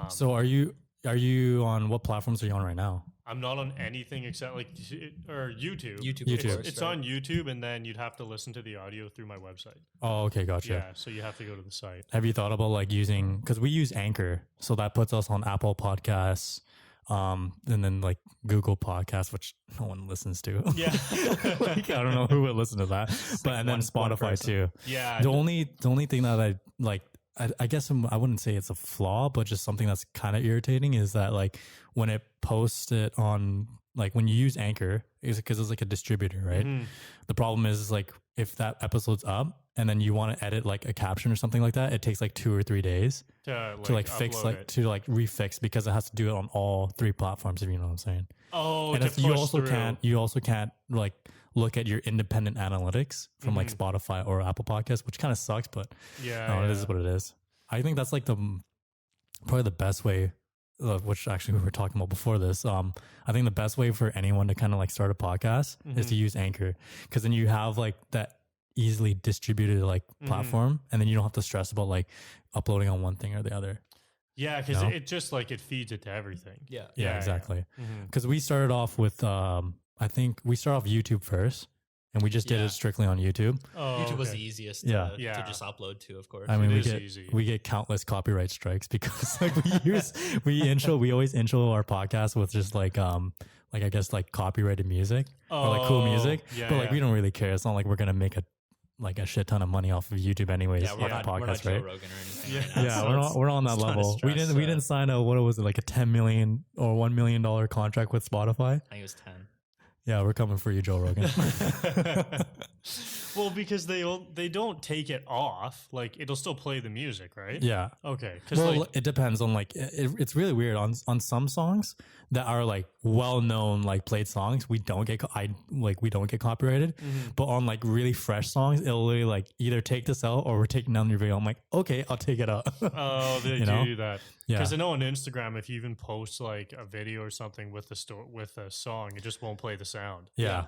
So are you on what platforms are you on right now? I'm not on anything except like or YouTube. YouTube. It's on YouTube, and then you'd have to listen to the audio through my website. Oh, okay, gotcha. Yeah, so you have to go to the site. Have you thought about like using, because we use Anchor, so that puts us on Apple Podcasts, and then like Google Podcasts, which no one listens to. Yeah, Like, I don't know who would listen to that, but and then Spotify too. Yeah, The only thing that I like, I guess I wouldn't say it's a flaw, but just something that's kind of irritating is that like when it posts it on, like when you use Anchor, is because it's like a distributor, right? Mm-hmm. The problem is like if that episode's up and then you want to edit like a caption or something like that, it takes like 2 or 3 days to like fix, like it. to like refix, because it has to do it on all 3 platforms, if you know what I'm saying. Oh, And to if you push also through. can't like look at your independent analytics from like Spotify or Apple Podcasts, which kind of sucks, but Yeah, it is what it is. I think that's like probably the best way, which actually we were talking about before this. I think the best way for anyone to kind of like start a podcast is to use Anchor, because then you have like that easily distributed like platform, and then you don't have to stress about like uploading on one thing or the other. Yeah, because it just like it feeds it to everything. Yeah, exactly. Because we started off with I think we started off YouTube first, and we just did it strictly on YouTube. Oh, YouTube was okay. the easiest Yeah. to just upload to, of course. I mean, It is easy. we get countless copyright strikes because like we always intro our podcast with just like I guess like copyrighted music or like cool music, yeah, but like yeah. we don't really care. It's not like we're gonna make a shit ton of money off of YouTube anyways. yeah, we're not podcast, Joe right? Rogan or anything. Yeah. Right now, Yeah, so we're not on that it's not a level. We stress, didn't sign a, what was it, like a 10 million or $1 million contract with Spotify. I think it was 10. Yeah, we're coming for you, Joe Rogan. Well, because they don't take it off. Like it'll still play the music, right? Yeah. Okay. Because Well, it depends on like it's really weird on some songs that are like well known like played songs. We don't get we don't get copyrighted, but on like really fresh songs, it'll really like either take this out or we're taking down your video. I'm like, okay, I'll take it out. oh, they You know? do that. Yeah. Because I know on Instagram, if you even post like a video or something with with a song, it just won't play the sound. Yeah.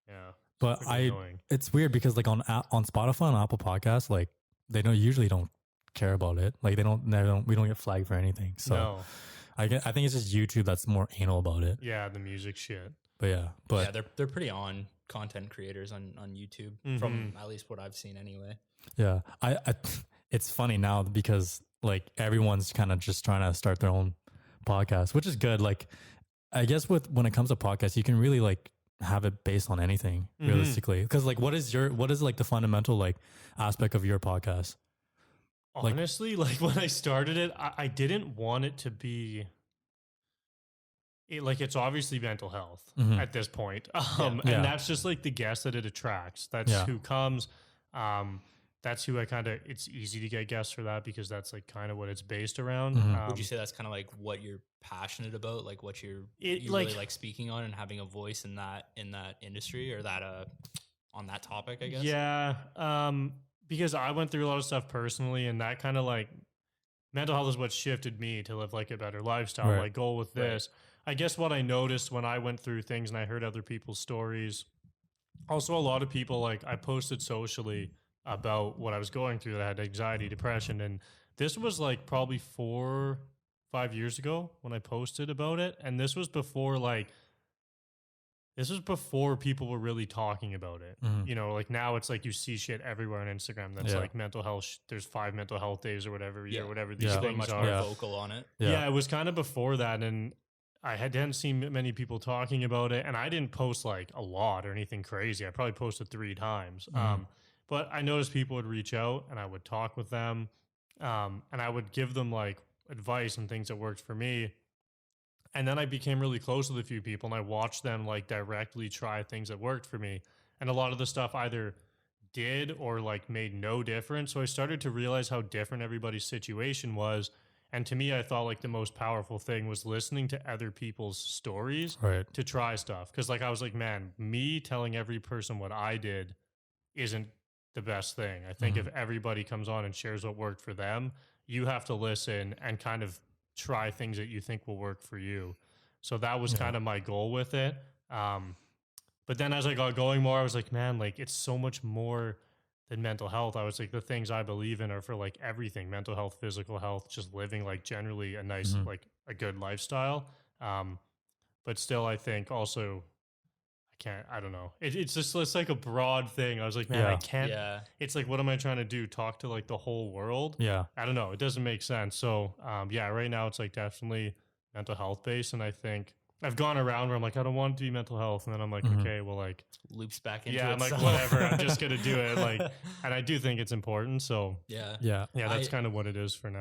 Yeah. But Pretty annoying. it's weird because like on Spotify and Apple Podcasts, like they usually don't care about it. Like we don't get flagged for anything. So No. I think it's just YouTube that's more anal about it. Yeah, the music shit. But Yeah, they're pretty on content creators on YouTube from at least what I've seen anyway. yeah, I it's funny now because like everyone's kind of just trying to start their own podcast, which is good. Like I guess when it comes to podcasts, you can really like have it based on anything realistically. Because like what is like the fundamental like aspect of your podcast? Honestly, like when I started it, I didn't want it to be like it's obviously mental health at this point. And that's just like the guest that it attracts. That's who comes. That's who it's easy to get guests for that because that's like kind of what it's based around. Would you say that's kind of like what you're passionate about, like what you like, really like speaking on and having a voice in that industry or that on that topic, I guess? Yeah. Because I went through a lot of stuff personally, and that kind of like mental health is what shifted me to live like a better lifestyle. Right. My goal with this, I guess what I noticed when I went through things and I heard other people's stories, also a lot of people, like I posted socially about what I was going through, that I had anxiety, depression. And this was like probably 4 or 5 years ago when I posted about it. And this was before people were really talking about it. You know, like now it's like you see shit everywhere on Instagram that's like mental health. There's 5 mental health days or whatever, or whatever these things much are. more vocal on it. Yeah, it was kind of before that. And I hadn't seen many people talking about it. And I didn't post like a lot or anything crazy. I probably posted 3 times. But I noticed people would reach out and I would talk with them. And I would give them like advice and things that worked for me. And then I became really close with a few people and I watched them like directly try things that worked for me. And a lot of the stuff either did or like made no difference. So I started to realize how different everybody's situation was. And to me, I thought like the most powerful thing was listening to other people's stories to try stuff. Cause like I was like, man, me telling every person what I did isn't the best thing. I think if everybody comes on and shares what worked for them, you have to listen and kind of try things that you think will work for you. So that was kind of my goal with it. But then as I got going more, I was like, man, like it's so much more than mental health. I was like, the things I believe in are for like everything: mental health, physical health, just living like generally a nice, like a good lifestyle. But still, I think also I don't know. It's like a broad thing. I was like, man, I can't. Yeah. It's like, what am I trying to do? Talk to like the whole world? Yeah. I don't know. It doesn't make sense. So, yeah, right now it's like definitely mental health based. And I think I've gone around where I'm like, I don't want it to be mental health. And then I'm like, okay, well, like, Loops back into yeah, I'm like, itself. whatever. I'm just going to do it. Like, and I do think it's important. So, Yeah. Yeah. yeah, that's kind of what it is for now.